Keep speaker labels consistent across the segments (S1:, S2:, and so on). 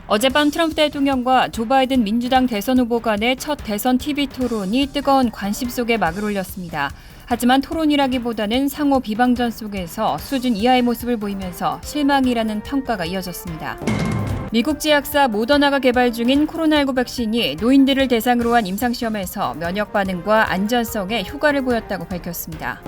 S1: 어젯밤 트럼프 대통령과 조 바이든 민주당 대선 후보 간의 첫 대선 TV 토론이 뜨거운 관심 속에 막을 올렸습니다. 하지만 토론이라기보다는 상호 비방전 속에서 수준 이하의 모습을 보이면서 실망이라는 평가가 이어졌습니다. 미국 제약사 모더나가 개발 중인 코로나19 백신이 노인들을 대상으로 한 임상시험에서 면역 반응과 안전성에 효과를 보였다고 밝혔습니다.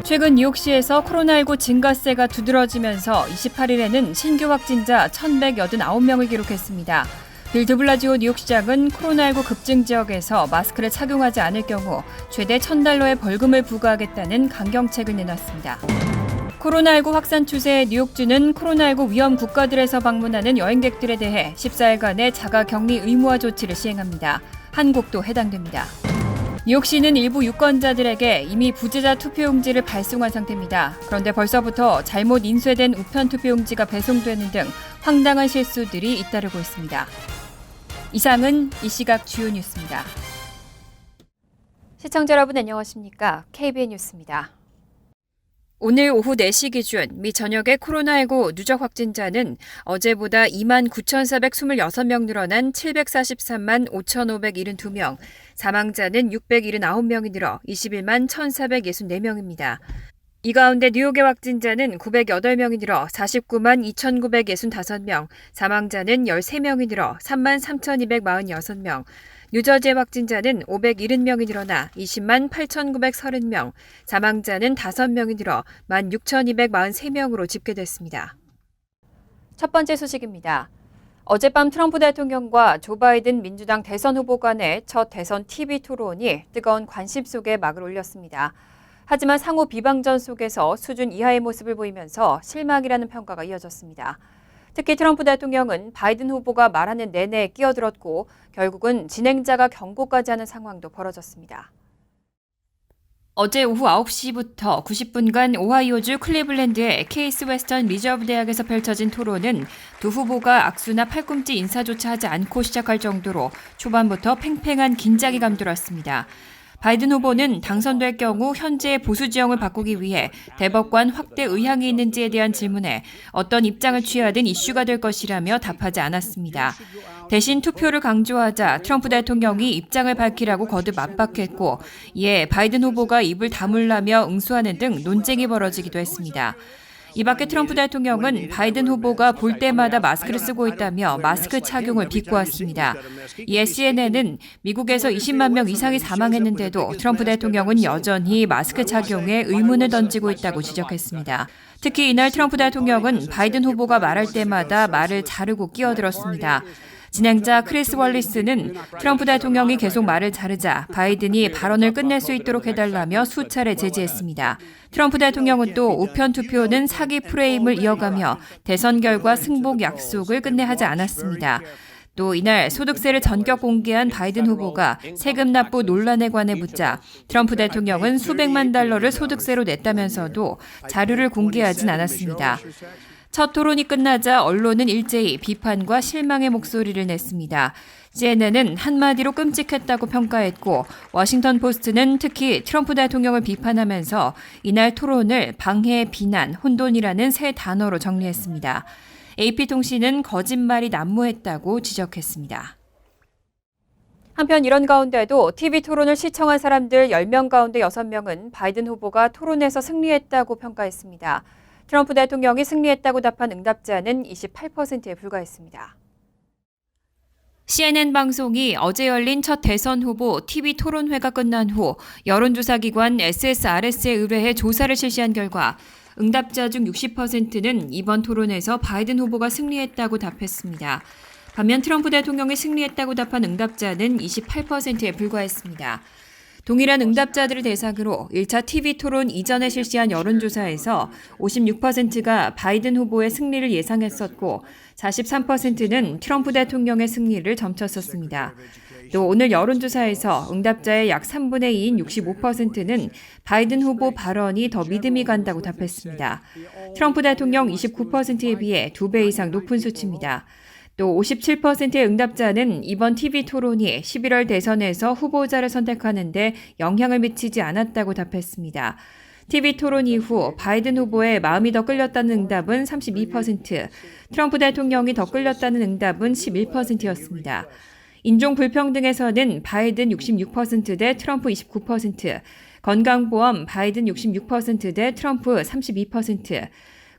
S1: 최근 뉴욕시에서 코로나19 증가세가 두드러지면서 28일에는 신규 확진자 1,189명을 기록했습니다. 빌 드블라지오 뉴욕시장은 코로나19 급증 지역에서 마스크를 착용하지 않을 경우 최대 $1,000의 벌금을 부과하겠다는 강경책을 내놨습니다. 코로나19 확산 추세의 뉴욕주는 코로나19 위험 국가들에서 방문하는 여행객들에 대해 14일간의 자가격리 의무화 조치를 시행합니다. 한국도 해당됩니다. 뉴욕시는 일부 유권자들에게 이미 부재자 투표용지를 발송한 상태입니다. 그런데 벌써부터 잘못 인쇄된 우편 투표용지가 배송되는 등 황당한 실수들이 잇따르고 있습니다. 이상은 이 시각 주요 뉴스입니다. 시청자 여러분 안녕하십니까? KBN 뉴스입니다. 오늘 오후 4시 기준 미 전역의 코로나19 누적 확진자는 어제보다 29,426명 늘어난 743만 5,572명, 사망자는 679명이 늘어 21만 1,464명입니다. 이 가운데 뉴욕의 확진자는 908명이 늘어 49만 2,965명, 사망자는 13명이 늘어 3만 3,246명, 뉴저지의 확진자는 570명이 늘어나 20만 8,930명, 사망자는 5명이 늘어 16,243명으로 집계됐습니다. 첫 번째 소식입니다. 어젯밤 트럼프 대통령과 조 바이든 민주당 대선 후보 간의 첫 대선 TV 토론이 뜨거운 관심 속에 막을 올렸습니다. 하지만 상호 비방전 속에서 수준 이하의 모습을 보이면서 실망이라는 평가가 이어졌습니다. 특히 트럼프 대통령은 바이든 후보가 말하는 내내 끼어들었고 결국은 진행자가 경고까지 하는 상황도 벌어졌습니다. 어제 오후 9시부터 90분간 오하이오주 클리블랜드의 케이스 웨스턴 리저브 대학에서 펼쳐진 토론은 두 후보가 악수나 팔꿈치 인사조차 하지 않고 시작할 정도로 초반부터 팽팽한 긴장이 감돌았습니다. 바이든 후보는 당선될 경우 현재의 보수 지형을 바꾸기 위해 대법관 확대 의향이 있는지에 대한 질문에 어떤 입장을 취하든 이슈가 될 것이라며 답하지 않았습니다. 대신 투표를 강조하자 트럼프 대통령이 입장을 밝히라고 거듭 압박했고 이에 바이든 후보가 입을 다물라며 응수하는 등 논쟁이 벌어지기도 했습니다. 이 밖에 트럼프 대통령은 바이든 후보가 볼 때마다 마스크를 쓰고 있다며 마스크 착용을 비꼬았습니다. 이에 CNN은 미국에서 20만 명 이상이 사망했는데도 트럼프 대통령은 여전히 마스크 착용에 의문을 던지고 있다고 지적했습니다. 특히 이날 트럼프 대통령은 바이든 후보가 말할 때마다 말을 자르고 끼어들었습니다. 진행자 크리스 월리스는 트럼프 대통령이 계속 말을 자르자 바이든이 발언을 끝낼 수 있도록 해달라며 수차례 제지했습니다. 트럼프 대통령은 또 우편 투표는 사기 프레임을 이어가며 대선 결과 승복 약속을 끝내 하지 않았습니다. 또 이날 소득세를 전격 공개한 바이든 후보가 세금 납부 논란에 관해 묻자 트럼프 대통령은 수백만 달러를 소득세로 냈다면서도 자료를 공개하진 않았습니다. 첫 토론이 끝나자 언론은 일제히 비판과 실망의 목소리를 냈습니다. CNN은 한마디로 끔찍했다고 평가했고 워싱턴 포스트는 특히 트럼프 대통령을 비판하면서 이날 토론을 방해, 비난, 혼돈이라는 세 단어로 정리했습니다. AP통신은 거짓말이 난무했다고 지적했습니다. 한편 이런 가운데도 TV 토론을 시청한 사람들 10명 가운데 6명은 바이든 후보가 토론에서 승리했다고 평가했습니다. 트럼프 대통령이 승리했다고 답한 응답자는 28%에 불과했습니다. CNN 방송이 어제 열린 첫 대선 후보 TV 토론회가 끝난 후 여론조사기관 SSRS에 의뢰해 조사를 실시한 결과 응답자 중 60%는 이번 토론에서 바이든 후보가 승리했다고 답했습니다. 반면 트럼프 대통령이 승리했다고 답한 응답자는 28%에 불과했습니다. 동일한 응답자들을 대상으로 1차 TV 토론 이전에 실시한 여론조사에서 56%가 바이든 후보의 승리를 예상했었고 43%는 트럼프 대통령의 승리를 점쳤었습니다. 또 오늘 여론조사에서 응답자의 약 3분의 2인 65%는 바이든 후보 발언이 더 믿음이 간다고 답했습니다. 트럼프 대통령 29%에 비해 2배 이상 높은 수치입니다. 또 57%의 응답자는 이번 TV 토론이 11월 대선에서 후보자를 선택하는 데 영향을 미치지 않았다고 답했습니다. TV 토론 이후 바이든 후보의 마음이 더 끌렸다는 응답은 32%, 트럼프 대통령이 더 끌렸다는 응답은 11%였습니다. 인종 불평등에서는 바이든 66%대 트럼프 29%, 건강보험 바이든 66%대 트럼프 32%,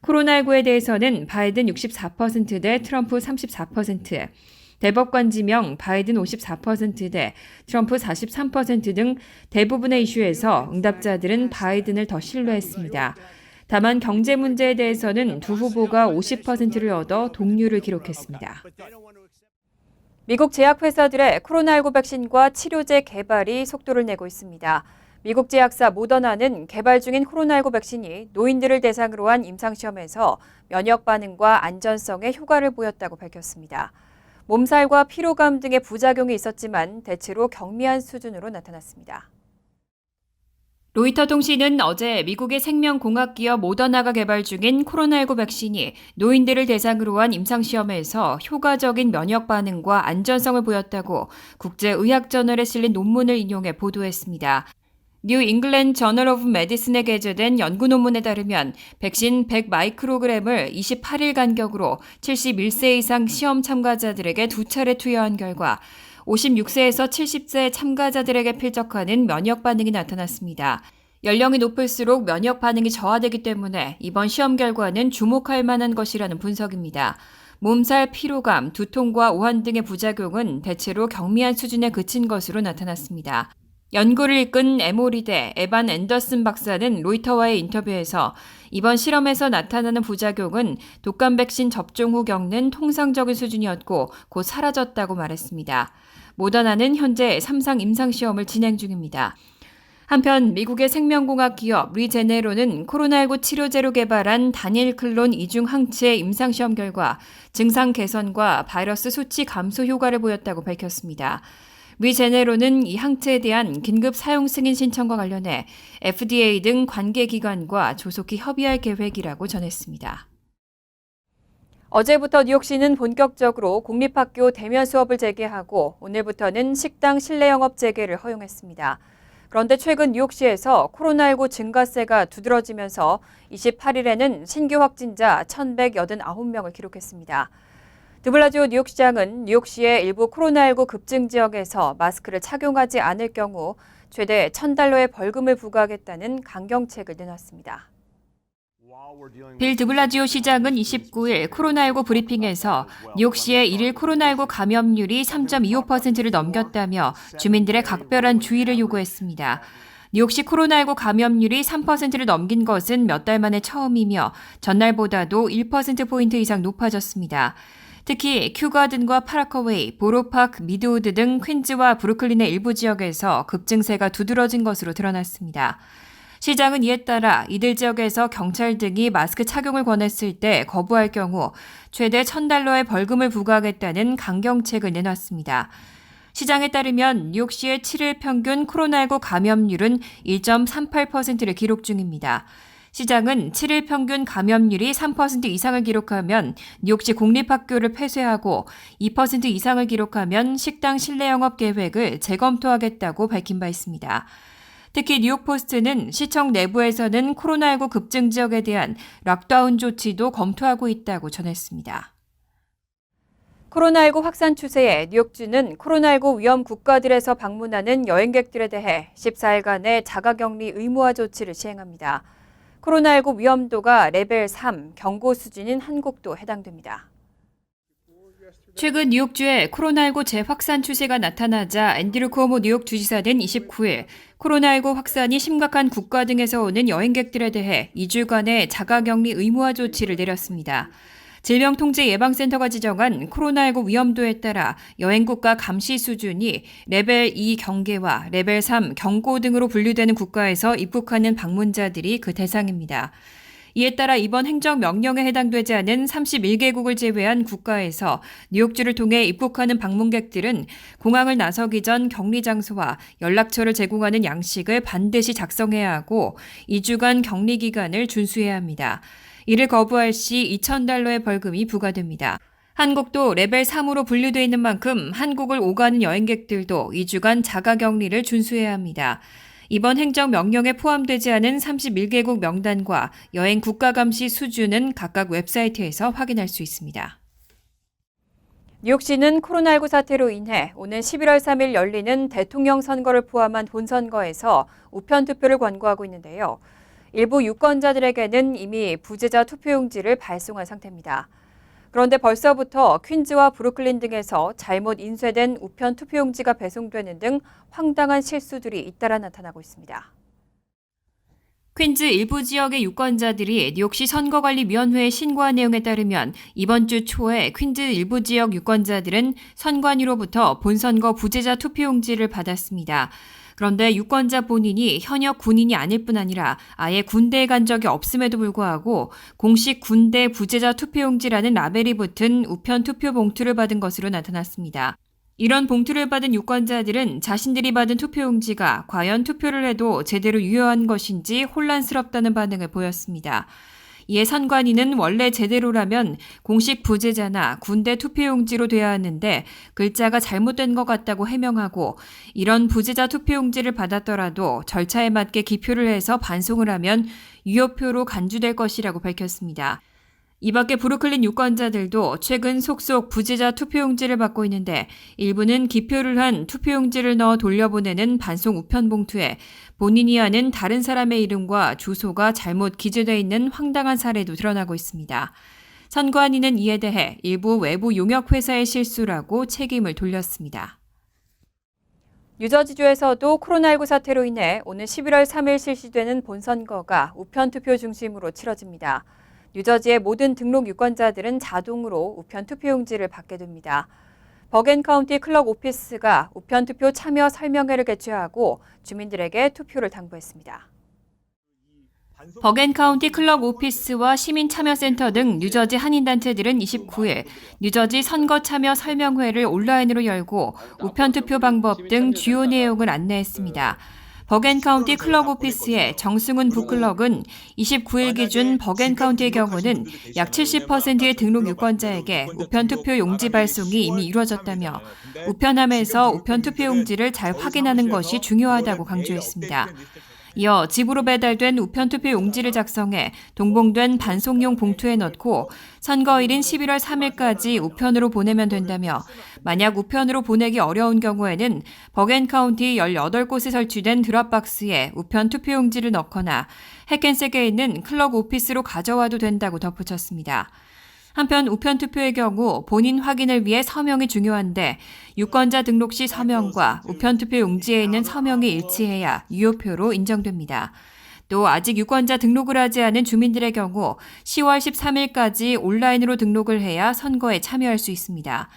S1: 코로나19에 대해서는 바이든 64%대 트럼프 34%, 대법관 지명 바이든 54%대 트럼프 43% 등 대부분의 이슈에서 응답자들은 바이든을 더 신뢰했습니다. 다만 경제 문제에 대해서는 두 후보가 50%를 얻어 동률을 기록했습니다. 미국 제약회사들의 코로나19 백신과 치료제 개발이 속도를 내고 있습니다. 미국 제약사 모더나는 개발 중인 코로나19 백신이 노인들을 대상으로 한 임상시험에서 면역 반응과 안전성에 효과를 보였다고 밝혔습니다. 몸살과 피로감 등의 부작용이 있었지만 대체로 경미한 수준으로 나타났습니다. 로이터 통신은 어제 미국의 생명공학기업 모더나가 개발 중인 코로나19 백신이 노인들을 대상으로 한 임상시험에서 효과적인 면역 반응과 안전성을 보였다고 국제의학저널에 실린 논문을 인용해 보도했습니다. 뉴 잉글랜드 저널 오브 메디슨에 게재된 연구 논문에 따르면 백신 100마이크로그램을 28일 간격으로 71세 이상 시험 참가자들에게 2차례 투여한 결과 56세에서 70세 참가자들에게 필적하는 면역 반응이 나타났습니다. 연령이 높을수록 면역 반응이 저하되기 때문에 이번 시험 결과는 주목할 만한 것이라는 분석입니다. 몸살, 피로감, 두통과 오한 등의 부작용은 대체로 경미한 수준에 그친 것으로 나타났습니다. 연구를 이끈 에모리대 에반 앤더슨 박사는 로이터와의 인터뷰에서 이번 실험에서 나타나는 부작용은 독감 백신 접종 후 겪는 통상적인 수준이었고 곧 사라졌다고 말했습니다. 모더나는 현재 3상 임상시험을 진행 중입니다. 한편 미국의 생명공학 기업 리제네로는 코로나19 치료제로 개발한 단일 클론 이중 항체의 임상시험 결과 증상 개선과 바이러스 수치 감소 효과를 보였다고 밝혔습니다. 리제네로는 이 항체에 대한 긴급 사용 승인 신청과 관련해 FDA 등 관계기관과 조속히 협의할 계획이라고 전했습니다. 어제부터 뉴욕시는 본격적으로 공립학교 대면 수업을 재개하고 오늘부터는 식당 실내 영업 재개를 허용했습니다. 그런데 최근 뉴욕시에서 코로나19 증가세가 두드러지면서 28일에는 신규 확진자 1,189명을 기록했습니다. 드블라지오 뉴욕시장은 뉴욕시의 일부 코로나19 급증 지역에서 마스크를 착용하지 않을 경우 최대 $1,000의 벌금을 부과하겠다는 강경책을 내놨습니다. 빌 드블라지오 시장은 29일 코로나19 브리핑에서 뉴욕시의 일일 코로나19 감염률이 3.25%를 넘겼다며 주민들의 각별한 주의를 요구했습니다. 뉴욕시 코로나19 감염률이 3%를 넘긴 것은 몇 달 만에 처음이며 전날보다도 1%포인트 이상 높아졌습니다. 특히 큐가든과 파라커웨이, 보로파크, 미드우드 등 퀸즈와 브루클린의 일부 지역에서 급증세가 두드러진 것으로 드러났습니다. 시장은 이에 따라 이들 지역에서 경찰 등이 마스크 착용을 권했을 때 거부할 경우 최대 $1,000의 벌금을 부과하겠다는 강경책을 내놨습니다. 시장에 따르면 뉴욕시의 7일 평균 코로나19 감염률은 1.38%를 기록 중입니다. 시장은 7일 평균 감염률이 3% 이상을 기록하면 뉴욕시 공립학교를 폐쇄하고 2% 이상을 기록하면 식당 실내 영업 계획을 재검토하겠다고 밝힌 바 있습니다. 특히 뉴욕포스트는 시청 내부에서는 코로나19 급증 지역에 대한 락다운 조치도 검토하고 있다고 전했습니다. 코로나19 확산 추세에 뉴욕주는 코로나19 위험 국가들에서 방문하는 여행객들에 대해 14일간의 자가격리 의무화 조치를 시행합니다. 코로나19 위험도가 레벨 3, 경고 수준인 한국도 해당됩니다. 최근 뉴욕주의 코로나19 재확산 추세가 나타나자 앤드류 쿠오모 뉴욕 주지사는 29일 코로나19 확산이 심각한 국가 등에서 오는 여행객들에 대해 2주간의 자가격리 의무화 조치를 내렸습니다. 질병통제예방센터가 지정한 코로나19 위험도에 따라 여행국가 감시 수준이 레벨 2 경계와 레벨 3 경고 등으로 분류되는 국가에서 입국하는 방문자들이 그 대상입니다. 이에 따라 이번 행정명령에 해당되지 않은 31개국을 제외한 국가에서 뉴욕주를 통해 입국하는 방문객들은 공항을 나서기 전 격리 장소와 연락처를 제공하는 양식을 반드시 작성해야 하고 2주간 격리 기간을 준수해야 합니다. 이를 거부할 시 $2,000의 벌금이 부과됩니다. 한국도 레벨 3으로 분류되어 있는 만큼 한국을 오가는 여행객들도 2주간 자가격리를 준수해야 합니다. 이번 행정명령에 포함되지 않은 31개국 명단과 여행 국가감시 수준은 각각 웹사이트에서 확인할 수 있습니다. 뉴욕시는 코로나19 사태로 인해 오는 11월 3일 열리는 대통령 선거를 포함한 본선거에서 우편 투표를 권고하고 있는데요. 일부 유권자들에게는 이미 부재자 투표용지를 발송한 상태입니다. 그런데 벌써부터 퀸즈와 브루클린 등에서 잘못 인쇄된 우편 투표용지가 배송되는 등 황당한 실수들이 잇따라 나타나고 있습니다. 퀸즈 일부 지역의 유권자들이 뉴욕시 선거관리위원회에 신고한 내용에 따르면 이번 주 초에 퀸즈 일부 지역 유권자들은 선관위로부터 본선거 부재자 투표용지를 받았습니다. 그런데 유권자 본인이 현역 군인이 아닐 뿐 아니라 아예 군대에 간 적이 없음에도 불구하고 공식 군대 부재자 투표용지라는 라벨이 붙은 우편 투표 봉투를 받은 것으로 나타났습니다. 이런 봉투를 받은 유권자들은 자신들이 받은 투표용지가 과연 투표를 해도 제대로 유효한 것인지 혼란스럽다는 반응을 보였습니다. 이에 선관위는 원래 제대로라면 공식 부재자나 군대 투표용지로 돼야 하는데 글자가 잘못된 것 같다고 해명하고 이런 부재자 투표용지를 받았더라도 절차에 맞게 기표를 해서 반송을 하면 유효표로 간주될 것이라고 밝혔습니다. 이 밖에 브루클린 유권자들도 최근 속속 부재자 투표용지를 받고 있는데 일부는 기표를 한 투표용지를 넣어 돌려보내는 반송 우편 봉투에 본인이 아는 다른 사람의 이름과 주소가 잘못 기재되어 있는 황당한 사례도 드러나고 있습니다. 선관위는 이에 대해 일부 외부 용역 회사의 실수라고 책임을 돌렸습니다. 뉴저지주에서도 코로나19 사태로 인해 오는 11월 3일 실시되는 본선거가 우편 투표 중심으로 치러집니다. 뉴저지의 모든 등록 유권자들은 자동으로 우편 투표용지를 받게 됩니다. 버겐카운티 클럭 오피스가 우편 투표 참여 설명회를 개최하고 주민들에게 투표를 당부했습니다. 버겐카운티 클럭 오피스와 시민참여센터 등 뉴저지 한인단체들은 29일 뉴저지 선거 참여 설명회를 온라인으로 열고 우편 투표 방법 등 주요 내용을 안내했습니다. 버겐카운티 클럭 오피스의 정승훈 북클럭은 29일 기준 버겐카운티의 경우는 약 70%의 등록 유권자에게 우편 투표 용지 발송이 이미 이루어졌다며 우편함에서 우편 투표 용지를 잘 확인하는 것이 중요하다고 강조했습니다. 이어 집으로 배달된 우편 투표 용지를 작성해 동봉된 반송용 봉투에 넣고 선거일인 11월 3일까지 우편으로 보내면 된다며 만약 우편으로 보내기 어려운 경우에는 버겐카운티 18곳에 설치된 드랍박스에 우편 투표 용지를 넣거나 해켄색에 있는 클럭 오피스로 가져와도 된다고 덧붙였습니다. 한편 우편 투표의 경우 본인 확인을 위해 서명이 중요한데 유권자 등록 시 서명과 우편 투표 용지에 있는 서명이 일치해야 유효표로 인정됩니다. 또 아직 유권자 등록을 하지 않은 주민들의 경우 10월 13일까지 온라인으로 등록을 해야 선거에 참여할 수 있습니다.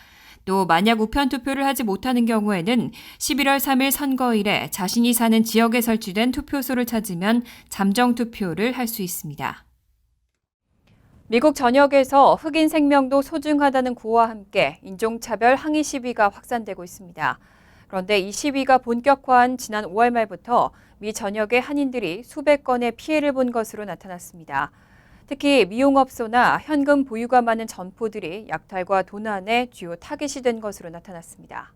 S1: 또 만약 우편 투표를 하지 못하는 경우에는 11월 3일 선거일에 자신이 사는 지역에 설치된 투표소를 찾으면 잠정 투표를 할 수 있습니다. 미국 전역에서 흑인 생명도 소중하다는 구호와 함께 인종차별 항의 시위가 확산되고 있습니다. 그런데 이 시위가 본격화한 지난 5월 말부터 미 전역의 한인들이 수백 건의 피해를 본 것으로 나타났습니다. 특히 미용업소나 현금 보유가 많은 점포들이 약탈과 도난의 주요 타깃이 된 것으로 나타났습니다.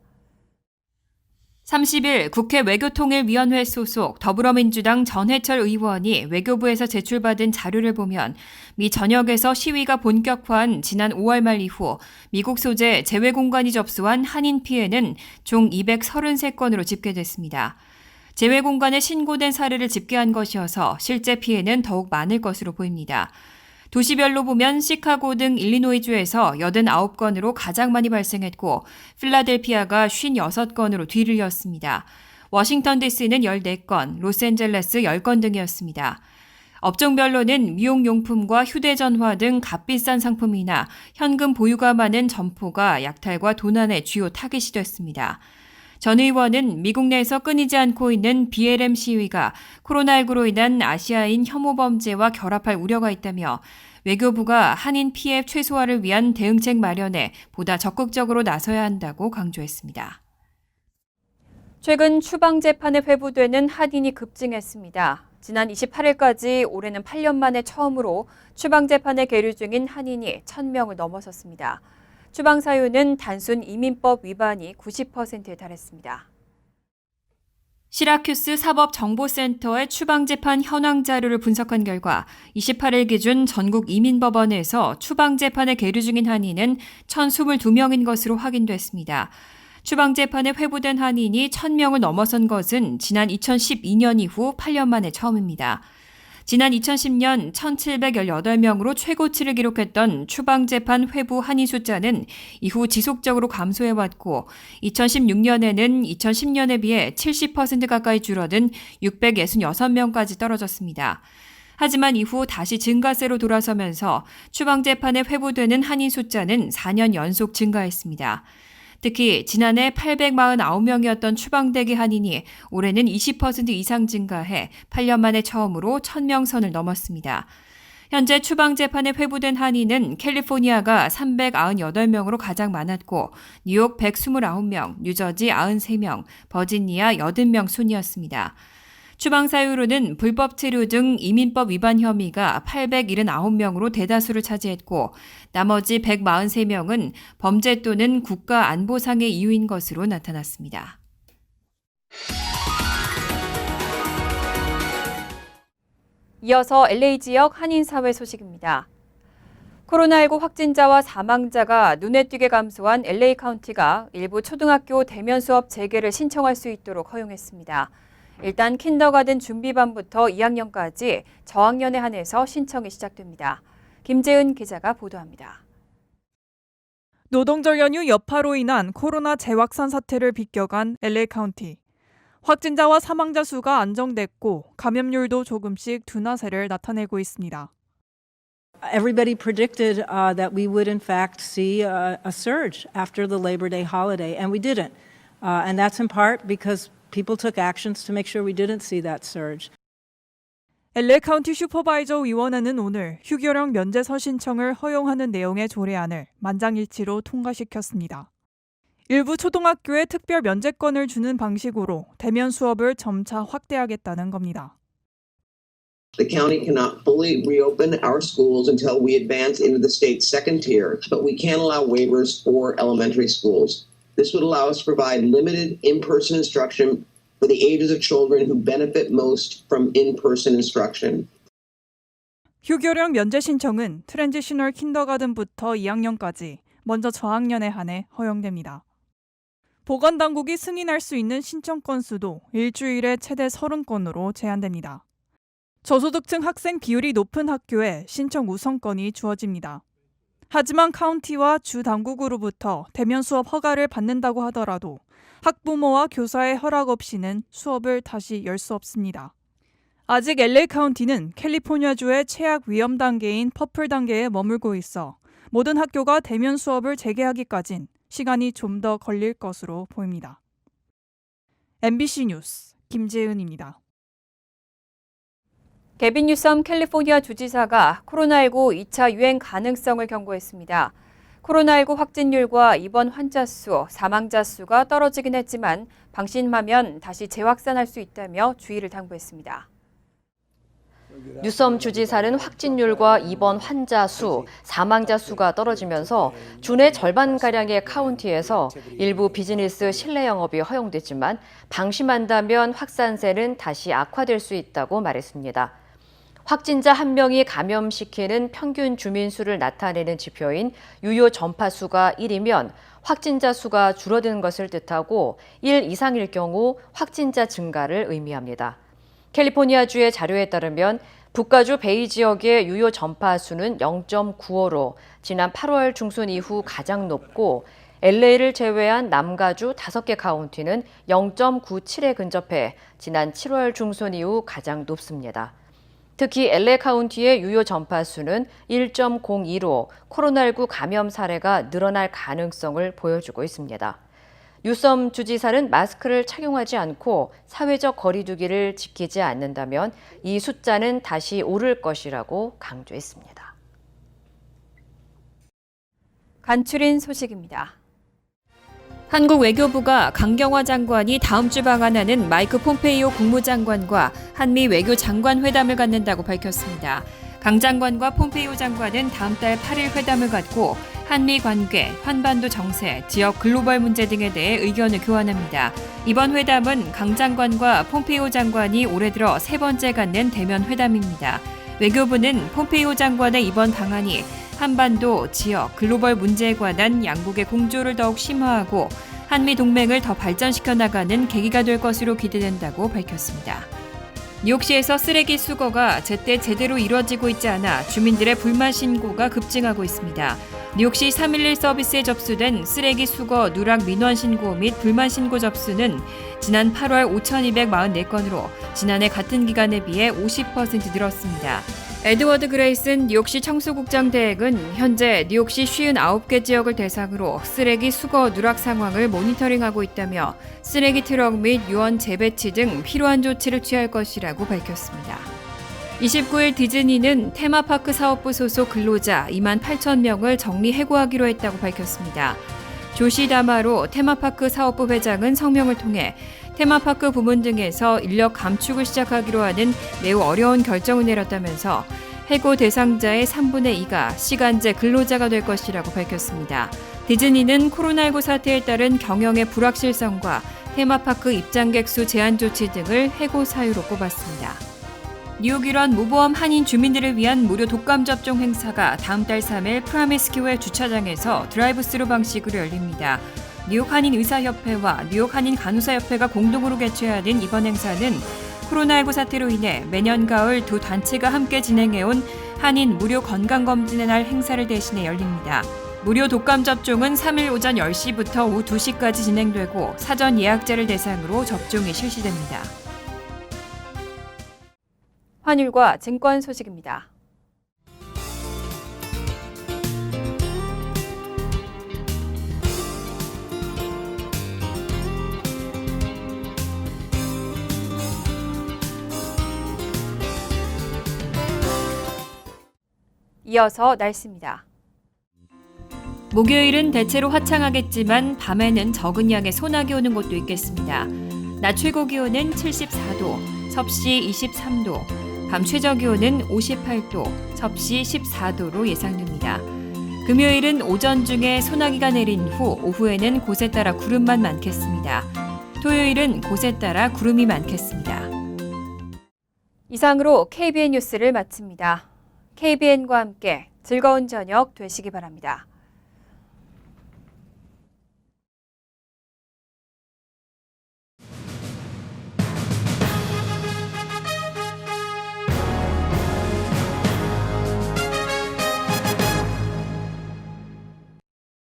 S1: 30일 국회 외교통일위원회 소속 더불어민주당 전해철 의원이 외교부에서 제출받은 자료를 보면 미 전역에서 시위가 본격화한 지난 5월 말 이후 미국 소재 재외공관이 접수한 한인 피해는 총 233건으로 집계됐습니다. 재외공관에 신고된 사례를 집계한 것이어서 실제 피해는 더욱 많을 것으로 보입니다. 도시별로 보면 시카고 등 일리노이주에서 89건으로 가장 많이 발생했고 필라델피아가 56건으로 뒤를 이었습니다. 워싱턴 DC는 14건, 로스앤젤레스 10건 등이었습니다. 업종별로는 미용용품과 휴대전화 등 값비싼 상품이나 현금 보유가 많은 점포가 약탈과 도난의 주요 타깃이 됐습니다. 전 의원은 미국 내에서 끊이지 않고 있는 BLM 시위가 코로나19로 인한 아시아인 혐오 범죄와 결합할 우려가 있다며 외교부가 한인 피해 최소화를 위한 대응책 마련에 보다 적극적으로 나서야 한다고 강조했습니다. 최근 추방 재판에 회부되는 한인이 급증했습니다. 지난 28일까지 올해는 8년 만에 처음으로 추방 재판에 계류 중인 한인이 1,000명을 넘어섰습니다. 추방 사유는 단순 이민법 위반이 90%에 달했습니다. 시라큐스 사법정보센터의 추방재판 현황 자료를 분석한 결과 28일 기준 전국 이민법원에서 추방재판에 계류 중인 한인은 1,022명인 것으로 확인됐습니다. 추방재판에 회부된 한인이 1,000명을 넘어선 것은 지난 2012년 이후 8년 만에 처음입니다. 지난 2010년 1,718명으로 최고치를 기록했던 추방재판 회부 한인 숫자는 이후 지속적으로 감소해왔고 2016년에는 2010년에 비해 70% 가까이 줄어든 666명까지 떨어졌습니다. 하지만 이후 다시 증가세로 돌아서면서 추방재판에 회부되는 한인 숫자는 4년 연속 증가했습니다. 특히 지난해 849명이었던 추방대기 한인이 올해는 20% 이상 증가해 8년 만에 처음으로 1,000명 선을 넘었습니다. 현재 추방재판에 회부된 한인은 캘리포니아가 398명으로 가장 많았고 뉴욕 129명, 뉴저지 93명, 버지니아 80명 순이었습니다. 추방 사유로는 불법 체류 등 이민법 위반 혐의가 879명으로 대다수를 차지했고 나머지 143명은 범죄 또는 국가 안보상의 이유인 것으로 나타났습니다. 이어서 LA 지역 한인사회 소식입니다. 코로나19 확진자와 사망자가 눈에 띄게 감소한 LA 카운티가 일부 초등학교 대면 수업 재개를 신청할 수 있도록 허용했습니다. 일단 킨더가든 준비반부터 2학년까지 저학년에 한해서 신청이 시작됩니다. 김재은 기자가 보도합니다.
S2: 노동절 연휴 여파로 인한 코로나 재확산 사태를 비껴간 LA 카운티. 확진자와 사망자 수가 안정됐고 감염률도 조금씩 둔화세를 나타내고 있습니다.
S3: Everybody predicted that we would in fact see a surge after the Labor Day holiday, and we didn't. And that's in part because people took actions to make sure we didn't see that surge.
S2: LA 카운티 슈퍼바이저 위원회는 오늘 휴교령 면제서 신청을 허용하는 내용의 조례안을 만장일치로 통과시켰습니다. 일부 초등학교에 특별 면제권을 주는 방식으로 대면 수업을 점차 확대하겠다는 겁니다.
S4: The county cannot fully reopen our schools until we advance into the state's second tier, but we can allow waivers for elementary schools. This would allow us to provide limited in-person instruction for the ages of children who benefit most from in-person instruction.
S2: 휴교령 면제 신청은 트랜지셔널 킨더가든부터 2학년까지 먼저 저학년에 한해 허용됩니다. 보건당국이 승인할 수 있는 신청 건수도 일주일에 최대 30건으로 제한됩니다. 저소득층 학생 비율이 높은 학교에 신청 우선권이 주어집니다. 하지만 카운티와 주 당국으로부터 대면 수업 허가를 받는다고 하더라도 학부모와 교사의 허락 없이는 수업을 다시 열 수 없습니다. 아직 LA 카운티는 캘리포니아주의 최악 위험 단계인 퍼플 단계에 머물고 있어 모든 학교가 대면 수업을 재개하기까진 시간이 좀 더 걸릴 것으로 보입니다. MBC 뉴스 김재은입니다.
S1: 개빈 뉴섬 캘리포니아 주지사가 코로나19 2차 유행 가능성을 경고했습니다. 코로나19 확진율과 입원 환자 수, 사망자 수가 떨어지긴 했지만 방심하면 다시 재확산할 수 있다며 주의를 당부했습니다.
S5: 뉴섬 주지사는 확진율과 입원 환자 수, 사망자 수가 떨어지면서 주내 절반가량의 카운티에서 일부 비즈니스 실내 영업이 허용됐지만 방심한다면 확산세는 다시 악화될 수 있다고 말했습니다. 확진자 1명이 감염시키는 평균 주민 수를 나타내는 지표인 유효 전파 수가 1이면 확진자 수가 줄어드는 것을 뜻하고 1 이상일 경우 확진자 증가를 의미합니다. 캘리포니아주의 자료에 따르면 북가주 베이 지역의 유효 전파 수는 0.95로 지난 8월 중순 이후 가장 높고 LA를 제외한 남가주 5개 카운티는 0.97에 근접해 지난 7월 중순 이후 가장 높습니다. 특히 LA 카운티의 유효 전파 수는 1.02로 코로나19 감염 사례가 늘어날 가능성을 보여주고 있습니다. 뉴섬 주지사는 마스크를 착용하지 않고 사회적 거리 두기를 지키지 않는다면 이 숫자는 다시 오를 것이라고 강조했습니다.
S1: 간추린 소식입니다. 한국 외교부가 강경화 장관이 다음 주 방한하는 마이크 폼페이오 국무장관과 한미 외교장관 회담을 갖는다고 밝혔습니다. 강 장관과 폼페이오 장관은 다음 달 8일 회담을 갖고 한미 관계, 한반도 정세, 지역 글로벌 문제 등에 대해 의견을 교환합니다. 이번 회담은 강 장관과 폼페이오 장관이 올해 들어 세 번째 갖는 대면 회담입니다. 외교부는 폼페이오 장관의 이번 방안이 한반도, 지역, 글로벌 문제에 관한 양국의 공조를 더욱 심화하고 한미 동맹을 더 발전시켜 나가는 계기가 될 것으로 기대된다고 밝혔습니다. 뉴욕시에서 쓰레기 수거가 제때 제대로 이루어지고 있지 않아 주민들의 불만 신고가 급증하고 있습니다. 뉴욕시 311 서비스에 접수된 쓰레기 수거 누락 민원 신고 및 불만 신고 접수는 지난 8월 5,244건으로 지난해 같은 기간에 비해 50% 늘었습니다. 에드워드 그레이슨 뉴욕시 청소국장 대행은 현재 뉴욕시 59개 지역을 대상으로 쓰레기 수거 누락 상황을 모니터링하고 있다며 쓰레기 트럭 및 유언 재배치 등 필요한 조치를 취할 것이라고 밝혔습니다. 29일 디즈니는 테마파크 사업부 소속 근로자 2만 8천 명을 정리 해고하기로 했다고 밝혔습니다. 조시 다마로 테마파크 사업부 회장은 성명을 통해 테마파크 부문 등에서 인력 감축을 시작하기로 하는 매우 어려운 결정을 내렸다면서 해고 대상자의 3분의 2가 시간제 근로자가 될 것이라고 밝혔습니다. 디즈니는 코로나19 사태에 따른 경영의 불확실성과 테마파크 입장객 수 제한 조치 등을 해고 사유로 꼽았습니다. 뉴욕 일원 무보험 한인 주민들을 위한 무료 독감 접종 행사가 다음 달 3일 프라미스교회 주차장에서 드라이브스루 방식으로 열립니다. 뉴욕 한인 의사협회와 뉴욕 한인 간호사협회가 공동으로 개최하는 이번 행사는 코로나19 사태로 인해 매년 가을 두 단체가 함께 진행해온 한인 무료 건강검진의 날 행사를 대신해 열립니다. 무료 독감 접종은 3일 오전 10시부터 오후 2시까지 진행되고 사전 예약자를 대상으로 접종이 실시됩니다. 환율과 증권 소식입니다. 이어서 날씨입니다. 목요일은 대체로 화창하겠지만 밤에는 적은 양의 소나기 오는 곳도 있겠습니다. 낮 최고 기온은 74도, 섭씨 23도, 밤 최저 기온은 58도, 섭씨 14도로 예상됩니다. 금요일은 오전 중에 소나기가 내린 후 오후에는 곳에 따라 구름만 많겠습니다. 토요일은 곳에 따라 구름이 많겠습니다. 이상으로 KBN 뉴스를 마칩니다. KBN과 함께 즐거운 저녁 되시기 바랍니다.